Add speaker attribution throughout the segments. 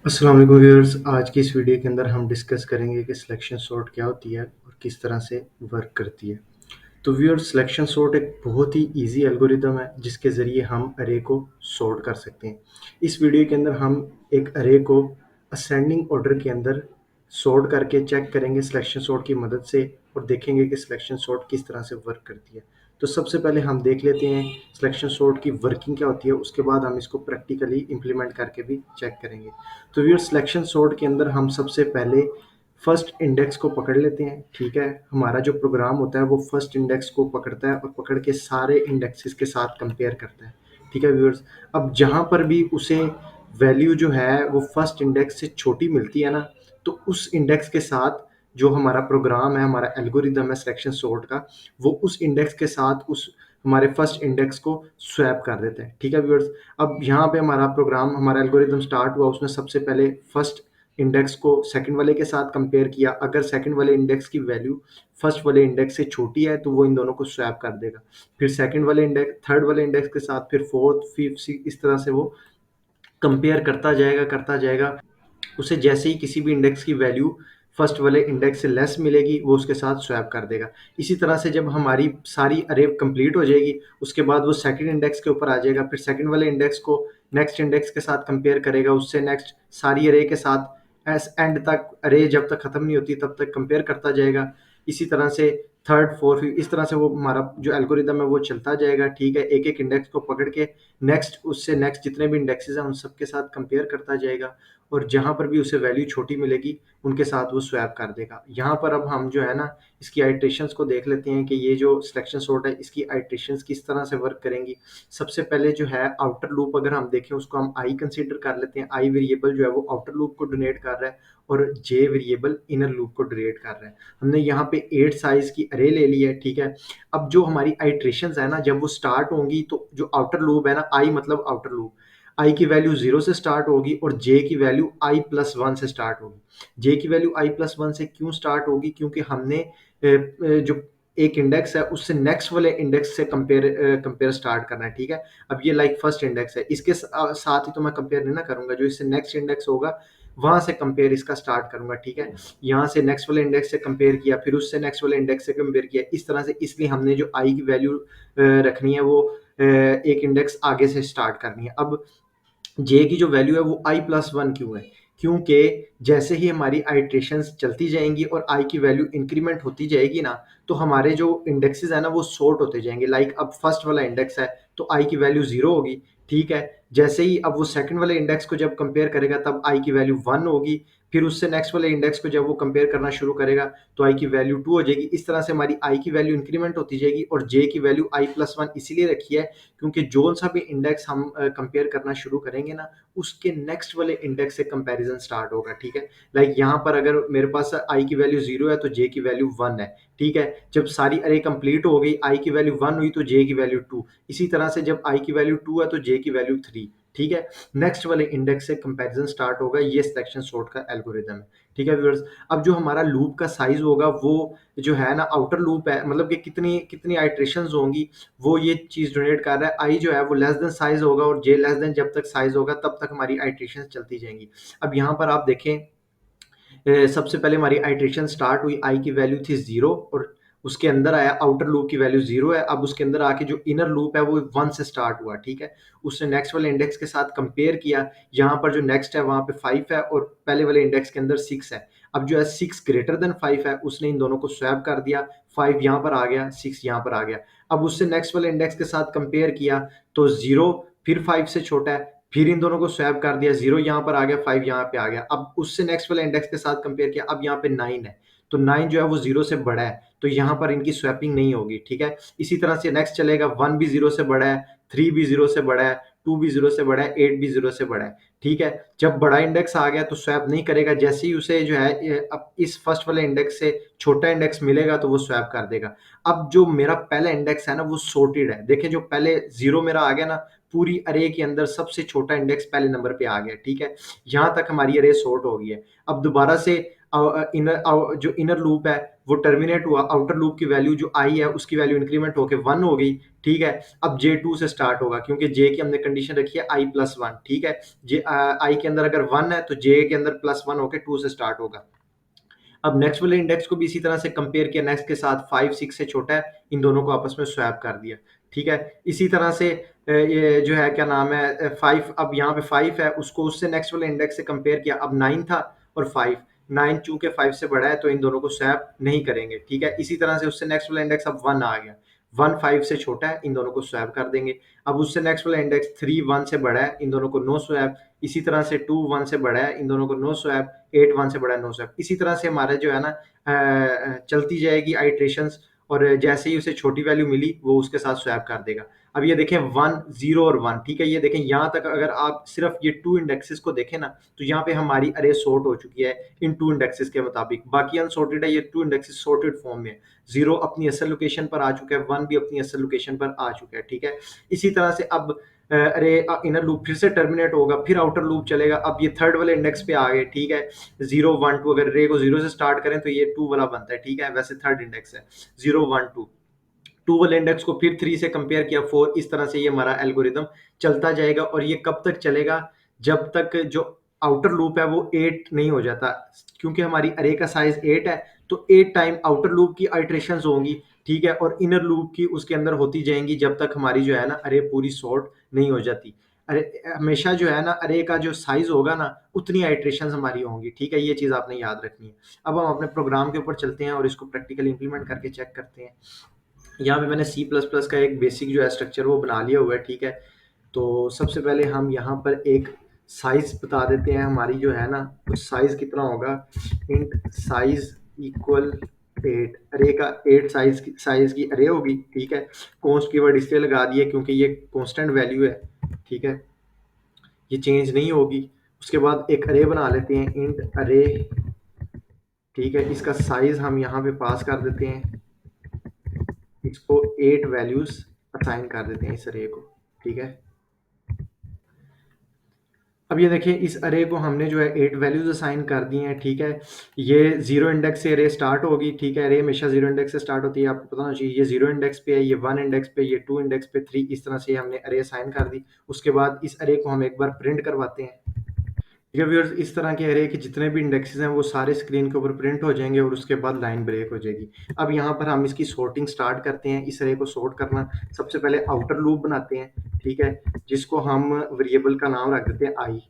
Speaker 1: अस्सलाम वालेकुम व्यूअर्स। आज की इस वीडियो के अंदर हम डिस्कस करेंगे कि सिलेक्शन सॉर्ट क्या होती है और किस तरह से वर्क करती है। तो व्यूअर्स, सिलेक्शन सॉर्ट एक बहुत ही इजी एल्गोरिदम है जिसके ज़रिए हम अरे को सॉर्ट कर सकते हैं। इस वीडियो के अंदर हम एक अरे को असेंडिंग ऑर्डर के अंदर सॉर्ट करके चेक करेंगे सिलेक्शन सॉर्ट की मदद से और देखेंगे कि सिलेक्शन सॉर्ट किस तरह से वर्क करती है। तो सबसे पहले हम देख लेते हैं सिलेक्शन सॉर्ट की वर्किंग क्या होती है, उसके बाद हम इसको प्रैक्टिकली इम्प्लीमेंट करके भी चेक करेंगे। तो व्यूअर, सिलेक्शन सॉर्ट के अंदर हम सबसे पहले फर्स्ट इंडेक्स को पकड़ लेते हैं। ठीक है, हमारा जो प्रोग्राम होता है वो फर्स्ट इंडेक्स को पकड़ता है और पकड़ के सारे इंडेक्सेस के साथ कंपेयर करता है। ठीक है व्यूअर्स, अब जहाँ पर भी उसे वैल्यू जो है वो फर्स्ट इंडेक्स से छोटी मिलती है ना, तो उस इंडेक्स के साथ जो हमारा प्रोग्राम है, हमारा एल्गोरिदम है सिलेक्शन सॉर्ट का, वो उस इंडेक्स के साथ उस हमारे फर्स्ट इंडेक्स को स्वैप कर देता है। ठीक है व्यूअर्स, अब यहाँ पे हमारा प्रोग्राम, हमारा एल्गोरिदम स्टार्ट हुआ, उसने सबसे पहले फर्स्ट इंडेक्स को सेकंड वाले के साथ कंपेयर किया। अगर सेकंड वाले इंडेक्स की वैल्यू फर्स्ट वाले इंडेक्स से छोटी है तो वो इन दोनों को स्वैप कर देगा। फिर सेकंड वाले इंडेक्स थर्ड वाले इंडेक्स के साथ, फिर फोर्थ, फिफ्थ, इस तरह से वो कंपेयर करता जाएगा। उसे जैसे ही किसी भी इंडेक्स की वैल्यू फर्स्ट वाले इंडेक्स से लेस मिलेगी, वो उसके साथ स्वैप कर देगा। इसी तरह से जब हमारी सारी अरे कंप्लीट हो जाएगी, उसके बाद वो सेकंड इंडेक्स के ऊपर आ जाएगा। फिर सेकंड वाले इंडेक्स को नेक्स्ट इंडेक्स के साथ कंपेयर करेगा, उससे नेक्स्ट सारी अरे के साथ एस एंड तक, अरे जब तक खत्म नहीं होती तब तक कंपेयर करता जाएगा। इसी तरह से थर्ड, फोर्थ, इस तरह से वो हमारा जो एल्गोरिदम है वो चलता जाएगा। ठीक है, एक एक इंडेक्स को पकड़ के नेक्स्ट, उससे नेक्स्ट जितने भी इंडेक्सेस हैं उन सब के साथ कंपेयर करता जाएगा और जहाँ पर भी उसे वैल्यू छोटी मिलेगी उनके साथ वो स्वैप कर देगा। यहाँ पर अब हम जो है ना, इसकी आइट्रेशंस को देख लेते हैं कि ये जो सिलेक्शन सॉर्ट है इसकी आइट्रेशंस किस तरह से वर्क करेंगी। सबसे पहले जो है आउटर लूप, अगर हम देखें उसको हम आई कंसीडर कर लेते हैं। आई वेरिएबल जो है वो आउटर लूप को डोनेट कर रहा है और जे वेरिएबल इनर लूप को डोनेट कर रहा है। हमने यहाँ पे 8 साइज की अरे ले ली है। ठीक है, अब जो हमारी आइट्रेशंस है ना, जब वो स्टार्ट होंगी तो जो आउटर लूप है ना, आई मतलब आउटर लूप, आई की वैल्यू 0 से स्टार्ट होगी और जे की वैल्यू आई प्लस वन से स्टार्ट होगी। जे की वैल्यू आई प्लस वन से क्यों स्टार्ट होगी? क्योंकि हमने जो एक इंडेक्स है उससे नेक्स्ट वाले इंडेक्स से कंपेयर स्टार्ट करना है। ठीक है, अब ये लाइक फर्स्ट इंडेक्स है, इसके साथ ही तो मैं कंपेयर नहीं ना करूंगा, जो इससे नेक्स्ट इंडेक्स होगा वहां से कंपेयर इसका स्टार्ट करूंगा। ठीक है, यहाँ से नेक्स्ट वाले इंडेक्स से कंपेयर किया, फिर उससे नेक्स्ट वाले इंडेक्स से कंपेयर किया, इस तरह से। इसलिए हमने जो आई की वैल्यू रखनी है वो एक इंडेक्स आगे से स्टार्ट करनी है। अब जे की जो वैल्यू है वो आई प्लस वन क्यों है? क्योंकि जैसे ही हमारी आइट्रेशंस चलती जाएंगी और आई की वैल्यू इंक्रीमेंट होती जाएगी ना, तो हमारे जो इंडेक्सेस है ना वो सॉर्ट होते जाएंगे। लाइक अब फर्स्ट वाला इंडेक्स है तो आई की वैल्यू जीरो होगी। ठीक है, जैसे ही अब वो सेकंड वाले इंडेक्स को जब कंपेयर करेगा तब आई की वैल्यू वन होगी। फिर उससे नेक्स्ट वाले इंडेक्स को जब वो कंपेयर करना शुरू करेगा तो आई की वैल्यू टू हो जाएगी। इस तरह से हमारी आई की वैल्यू इंक्रीमेंट होती जाएगी और जे की वैल्यू आई प्लस वन इसीलिए रखी है क्योंकि जो सा भी इंडेक्स हम कंपेयर करना शुरू करेंगे ना, उसके नेक्स्ट वाले इंडेक्स से कंपैरिजन स्टार्ट होगा। ठीक है, लाइक यहाँ पर अगर मेरे पास आई की वैल्यू जीरो है तो जे की वैल्यू वन है। ठीक है, जब सारी अरे कंप्लीट हो गई, आई की वैल्यू वन हुई तो जे की वैल्यू टू। इसी तरह से जब आई की वैल्यू टू है तो जे की वैल्यू थ्री। ठीक है, नेक्स्ट वाले इंडेक्स से कंपैरिजन स्टार्ट होगा। ये सिलेक्शन सॉर्ट का एल्गोरिदम है। ठीक है व्यूअर्स, अब जो हमारा लूप का साइज होगा वो जो है ना, आउटर लूप है, मतलब कि कितनी कितनी आइट्रेशंस होंगी वो ये चीज डोनेट कर रहा है। आई जो है वो लेस देन साइज होगा और जे लेस देन जब तक साइज होगा तब तक हमारी आइट्रेशन चलती जाएंगी। अब यहाँ पर आप देखें, सबसे पहले हमारी आइट्रेशन स्टार्ट हुई, आई की वैल्यू थी जीरो और उसके अंदर आया आउटर लूप की वैल्यू जीरो है। अब उसके अंदर आके जो इनर लूप है वो वन से स्टार्ट हुआ। ठीक है, उसने नेक्स्ट वाले इंडेक्स के साथ कंपेयर किया, यहाँ पर जो नेक्स्ट है वहां पे फाइव है और पहले वाले इंडेक्स के अंदर सिक्स है। अब जो है सिक्स ग्रेटर देन फाइव है, उसने इन दोनों को स्वैप कर दिया, फाइव यहाँ पर आ गया, सिक्स यहाँ पर आ गया। अब उससे नेक्स्ट वाले इंडेक्स के साथ कंपेयर किया तो जीरो फिर फाइव से छोटा है, फिर इन दोनों को स्वैप कर दिया, जीरो यहाँ पर आ गया, फाइव यहाँ पे आ गया। अब उससे नेक्स्ट वाले इंडेक्स के साथ कंपेयर किया, अब यहाँ पे नाइन है तो नाइन जो है वो जीरो से बड़ा है तो यहाँ पर इनकी स्वैपिंग नहीं होगी। ठीक है, इसी तरह से नेक्स्ट चलेगा, वन भी जीरो से बड़ा है, थ्री भी जीरो से बड़ा है, टू भी जीरो से बड़ा है, एट भी जीरो से बड़ा है। ठीक है, जब बड़ा इंडेक्स आ गया तो स्वैप नहीं करेगा, जैसे ही उसे जो है अब इस फर्स्ट वाले इंडेक्स से छोटा इंडेक्स मिलेगा तो वो स्वैप कर देगा। अब जो मेरा पहला इंडेक्स है ना वो सॉर्टेड है। देखिए जो पहले जीरो मेरा आ गया ना, पूरी अरे के अंदर सबसे छोटा इंडेक्स पहले नंबर पे आ गया। ठीक है, यहां तक हमारी अरे सॉर्ट हो गई है। अब दोबारा से जो इनर लूप है वो टर्मिनेट हुआ, आउटर लूप की वैल्यू जो आई है उसकी वैल्यू इंक्रीमेंट होकर 1 हो गई, ठीक है। अब J2 से स्टार्ट होगा, क्योंकि J की हमने कंडीशन रखी है i+1, ठीक है। आई के अंदर अगर 1 है तो J के अंदर +1 होकर 2 से स्टार्ट होगा। अब नेक्स्ट वाले इंडेक्स को भी इसी तरह से कंपेयर किया नेक्स्ट के साथ, 5 6 से छोटा है, इन दोनों को आपस में स्वैप कर दिया, ठीक है। इसी तरह से ये जो है क्या नाम है 5, अब यहाँ पे 5 है, उसको उससे नेक्स्ट वाले इंडेक्स से कंपेयर किया, अब 9 था और 5, 9 चूंकि 5 से बड़ा है तो इन दोनों को स्वैप नहीं करेंगे, ठीक है। इसी तरह से उससे नेक्स्ट वाला इंडेक्स अब 1 आ गया, 1 5 से छोटा है, इन दोनों को स्वैप कर देंगे। अब उससे नेक्स्ट वाला इंडेक्स 3 1 से बड़ा है, इन दोनों को नो स्वैप। इसी तरह से 2 1 से बड़ा है, इन दोनों को नो स्वैप। 8 1 से बड़ा है, नो स्वैप। इसी तरह से हमारा जो है ना चलती जाएगी आइट्रेशंस, और जैसे ही उसे छोटी वैल्यू मिली वो उसके साथ स्वैप कर देगा। अब ये देखें 1 0 और 1, ठीक है। ये देखें यहाँ तक अगर आप सिर्फ ये 2 इंडेक्सेस को देखें ना, तो यहाँ पे हमारी अरे सॉर्ट हो चुकी है इन 2 इंडेक्सेस के मुताबिक, बाकी अनसॉर्टेड है, ये 2 इंडेक्सेस सॉर्टेड फॉर्म में है। 0 अपनी असल लोकेशन पर आ चुका है, 1 भी अपनी असल लोकेशन पर आ चुका है, ठीक है। इसी तरह से अब अरे इनर लूप फिर से टर्मिनेट होगा, फिर आउटर लूप चलेगा। अब ये थर्ड वाले इंडेक्स पे आ गए, ठीक है। 0 1 2, अगर रे को 0 से स्टार्ट करें तो ये 2 वाला बनता है, ठीक है। वैसे थर्ड इंडेक्स है 0 1 2, 2 वाले इंडेक्स को फिर 3 से कंपेयर किया 4, इस तरह से ये हमारा एल्गोरिदम चलता जाएगा। और ये कब तक चलेगा, जब तक जो आउटर लूप है वो 8 नहीं हो जाता, क्योंकि हमारी अरे का साइज 8 है, तो 8 टाइम आउटर लूप की आइट्रेशंस होंगी, ठीक है, और इनर लूप की उसके अंदर होती जाएंगी, जब तक हमारी जो है ना अरे पूरी सॉर्ट नहीं हो जाती। अरे हमेशा जो है ना अरे का जो साइज होगा ना उतनी आइट्रेशंस हमारी होंगी, ठीक है। ये चीज आपने याद रखनी है। अब हम अपने प्रोग्राम के ऊपर चलते हैं और इसको प्रैक्टिकली इंप्लीमेंट करके चेक करते हैं। यहाँ पे मैंने सी प्लस प्लस का एक बेसिक जो है स्ट्रक्चर वो बना लिया हुआ है, ठीक है। तो सबसे पहले हम यहाँ पर एक साइज बता देते हैं हमारी जो है ना, तो साइज कितना होगा, इंट साइज इक्वल 8, अरे का 8 साइज की अरे होगी, ठीक है। कॉन्स्ट कीवर्ड इसलिए लगा दिए क्योंकि ये कांस्टेंट वैल्यू है, ठीक है, ये चेंज नहीं होगी। उसके बाद एक अरे बना लेते हैं इंट अरे, ठीक है। इसका साइज हम यहाँ पे पास कर देते हैं, इसको 8 वैल्यूज असाइन कर देते हैं इस अरे को, ठीक है। अब ये देखिए इस अरे को हमने जो है 8 वैल्यूज असाइन कर दी हैं, ठीक है। ये 0 इंडेक्स से अरे स्टार्ट होगी, ठीक है। अरे हमेशा 0 इंडेक्स से स्टार्ट होती है, आपको पता होना चाहिए। ये 0 इंडेक्स पे है, ये 1 इंडेक्स पे, ये 2 इंडेक्स पे, 3, इस तरह से हमने अरे असाइन कर दी। उसके बाद इस अरे को हम एक बार प्रिंट करवाते हैं, ठीक है व्यूअर्स। इस तरह के अरे के जितने भी इंडेक्सेस हैं वो सारे स्क्रीन के ऊपर प्रिंट हो जाएंगे और उसके बाद लाइन ब्रेक हो जाएगी। अब यहाँ पर हम इसकी सॉर्टिंग स्टार्ट करते हैं। इस अरे को सॉर्ट करना, सबसे पहले आउटर लूप बनाते हैं, ठीक है, जिसको हम वेरिएबल का नाम रख देते हैं आई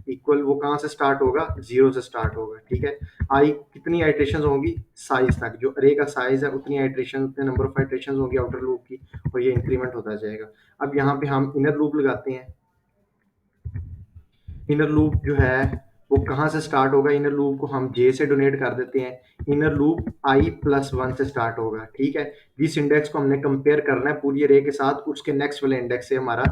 Speaker 1: इक्वल, वो कहाँ से स्टार्ट होगा, 0 से स्टार्ट होगा, ठीक है। आई कितनी आइट्रेशन होंगी, साइज तक, जो अरे का साइज है उतनी आइट्रेशन, उतने नंबर ऑफ आइट्रेशन होंगी आउटर लूप की, और ये इंक्रीमेंट होता जाएगा। अब यहाँ पे हम इनर लूप लगाते हैं। इनर लूप जो है वो कहाँ से स्टार्ट होगा, इनर लूप को हम जे से डोनेट कर देते हैं। इनर लूप i+1 से स्टार्ट होगा, ठीक है। जिस इंडेक्स को हमने कंपेयर करना है पूरी अरे के साथ, उसके नेक्स्ट वाले इंडेक्स से हमारा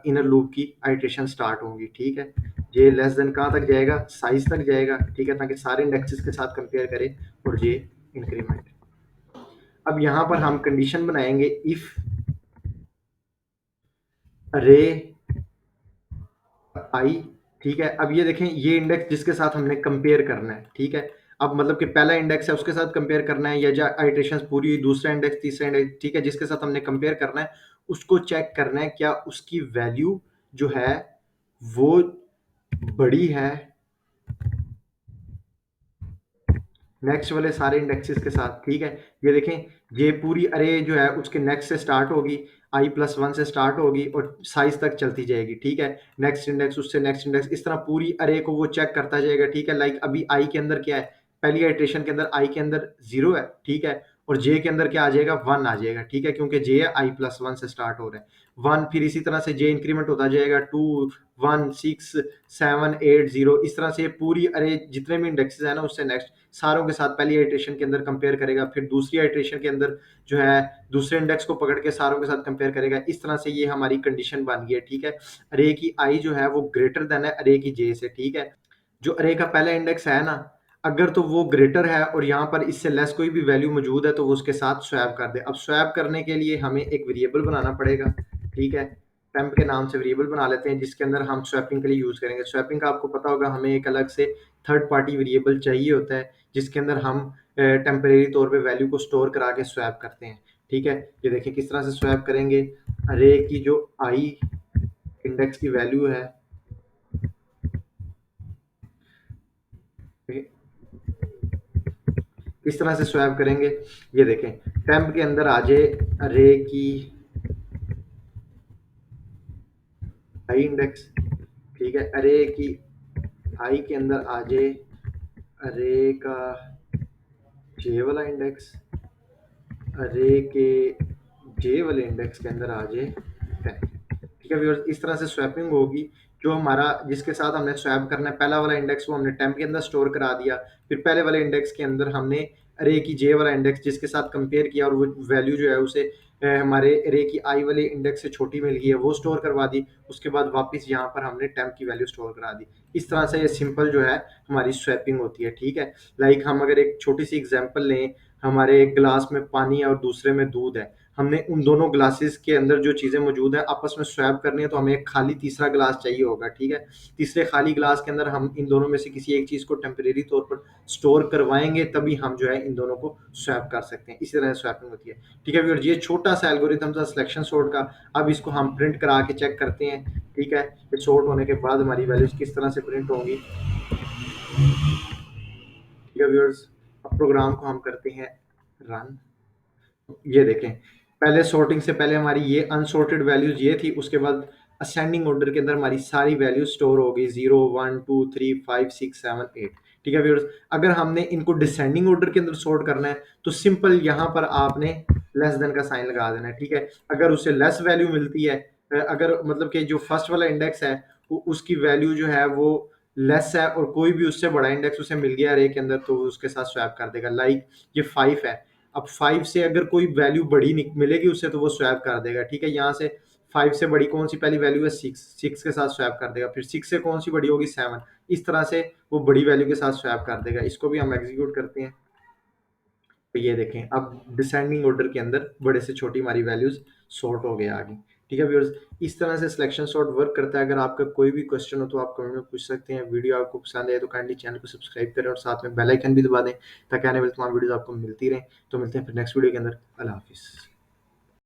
Speaker 1: इनर लूप की आइट्रेशन स्टार्ट होंगी, ठीक है। जे लेस देन कहाँ तक जाएगा, साइज तक जाएगा, ठीक है, ताकि सारे इंडेक्सेस के साथ कंपेयर करें, और जे इंक्रीमेंट। अब यहाँ पर हम कंडीशन बनाएंगे इफ अरे आई, ठीक है। अब ये देखें ये इंडेक्स जिसके साथ हमने कंपेयर करना है, ठीक है। अब मतलब कि पहला इंडेक्स है उसके साथ कंपेयर करना है, या जो आइट्रेशंस पूरी, दूसरा इंडेक्स, तीसरा इंडेक्स, ठीक है, जिसके साथ हमने कंपेयर करना है उसको चेक करना है क्या उसकी वैल्यू जो है वो बड़ी है नेक्स्ट वाले सारे इंडेक्सेस के साथ, ठीक है। ये देखें ये पूरी अरे जो है उसके नेक्स्ट से स्टार्ट होगी, i+1 से स्टार्ट होगी और साइज तक चलती जाएगी, ठीक है। नेक्स्ट इंडेक्स, उससे नेक्स्ट इंडेक्स, इस तरह पूरी अरे को वो चेक करता जाएगा, ठीक है। लाइक अभी आई के अंदर क्या है, पहली आइट्रेशन के अंदर आई के अंदर 0 है, ठीक है, और जे के अंदर क्या आ जाएगा, 1 आ जाएगा, ठीक है, क्योंकि जे है i+1 से स्टार्ट हो रहा है, 1। फिर इसी तरह से जे इंक्रीमेंट होता जाएगा, 2 1 6 7 8 0, इस तरह से पूरी अरे जितने भी इंडेक्सेस है ना उससे नेक्स्ट सारों के साथ पहली आइट्रेशन के अंदर कंपेयर करेगा, फिर दूसरी आइट्रेशन के अंदर जो है दूसरे इंडेक्स को पकड़ के सारों के साथ कंपेयर करेगा। इस तरह से ये हमारी कंडीशन बन गई है, ठीक है। अरे की आई जो है वो ग्रेटर देन है अरे की जे से, ठीक है। जो अरे का पहला इंडेक्स है ना, अगर तो वो ग्रेटर है और यहाँ पर इससे लेस कोई भी वैल्यू मौजूद है तो वो उसके साथ स्वैप कर दे। अब स्वैप करने के लिए हमें एक वेरिएबल बनाना पड़ेगा, ठीक है। टेम्प के नाम से वेरिएबल बना लेते हैं जिसके अंदर हम स्वैपिंग के लिए यूज करेंगे। स्वैपिंग का आपको पता होगा, हमें एक अलग से थर्ड पार्टी वेरिएबल चाहिए होता है जिसके अंदर हम टेम्परेरी तौर पे वैल्यू को स्टोर करा के स्वैप करते हैं। ठीक है, ये देखें किस तरह से स्वैप करेंगे। अरे की जो आई इंडेक्स की वैल्यू है, किस तरह से स्वैप करेंगे, ये देखें टेम्प के अंदर आ जाए अरे की आई इंडेक्स। ठीक है, अरे की आई के अंदर आ जाए अरे का जे वाला इंडेक्स, अरे के जे वाले इंडेक्स के अंदर आ जाए 10। ठीक है व्यूअर्स, इस तरह से स्वैपिंग होगी। जो हमारा जिसके साथ हमने स्वैप करना है पहला वाला इंडेक्स वो हमने टेम्प के अंदर स्टोर करा दिया, फिर पहले वाले इंडेक्स के अंदर हमने अरे की जे वाला इंडेक्स जिसके साथ कंपेयर किया और वो वैल्यू जो है उसे हमारे अरे की आई वाले इंडेक्स से छोटी मिल गई है वो स्टोर करवा दी। उसके बाद वापस यहाँ पर हमने टेम्प की वैल्यू स्टोर करा दी। इस तरह से ये सिंपल जो है हमारी स्वैपिंग होती है। ठीक है, लाइक हम अगर एक छोटी सी एग्जांपल लें, हमारे एक ग्लास में पानी है और दूसरे में दूध है, हमने उन दोनों ग्लासेस के अंदर जो चीज़ें मौजूद हैं आपस में स्वैप करनी है तो हमें एक खाली तीसरा ग्लास चाहिए होगा। ठीक है, तीसरे खाली ग्लास के अंदर हम इन दोनों में से किसी एक चीज़ को टेम्परेरी तौर पर स्टोर करवाएंगे तभी हम जो है इन दोनों को स्वैप कर सकते हैं। इसी तरह स्वैपिंग होती है। ठीक है व्यूअर्स, ये छोटा सा एल्गोरिथम था सिलेक्शन सॉर्ट का। अब इसको हम प्रिंट करा के चेक करते हैं। ठीक है, ये सॉर्ट होने के बाद हमारी वैल्यूज किस तरह से प्रिंट होंगी। ठीक है व्यूअर्स, अब प्रोग्राम को हम करते हैं रन। ये देखें पहले सॉर्टिंग से पहले हमारी ये अनसॉर्टेड वैल्यूज ये थी, उसके बाद असेंडिंग ऑर्डर के अंदर हमारी सारी वैल्यूज स्टोर हो गई 0 1 2 3 5 6 7 8। ठीक है व्यूअर्स, अगर हमने इनको डिसेंडिंग ऑर्डर के अंदर सॉर्ट करना है तो सिंपल यहाँ पर आपने लेस देन का साइन लगा देना है। ठीक है, अगर उसे लेस वैल्यू मिलती है, अगर मतलब कि जो फर्स्ट वाला इंडेक्स है उसकी वैल्यू जो है वो लेस है और कोई भी उससे बड़ा इंडेक्स उसे मिल गया अरे के अंदर तो वो उसके साथ स्वैप कर देगा। लाइक ये 5 है, अब 5 से अगर कोई वैल्यू बड़ी मिलेगी उससे तो वो स्वैप कर देगा। ठीक है, यहाँ से 5 से बड़ी कौन सी पहली वैल्यू है 6, 6 के साथ स्वैप कर देगा, फिर 6 से कौन सी बड़ी होगी 7, इस तरह से वो बड़ी वैल्यू के साथ स्वैप कर देगा। इसको भी हम एग्जीक्यूट करते हैं तो ये देखें अब डिसेंडिंग ऑर्डर के अंदर बड़े से छोटी हमारी वैल्यूज सॉर्ट हो गया आगे। ठीक है व्यूअर्स, इस तरह से सिलेक्शन सॉर्ट वर्क करता है। अगर आपका कोई भी क्वेश्चन हो तो आप कमेंट में पूछ सकते हैं। वीडियो आपको पसंद है तो काइंडली चैनल को सब्सक्राइब करें और साथ में बेल आइकन भी दबा दें ताकि आने वाली तमाम वीडियोस आपको मिलती रहें। तो मिलते हैं फिर नेक्स्ट वीडियो के अंदर। अल्लाह हाफिज़।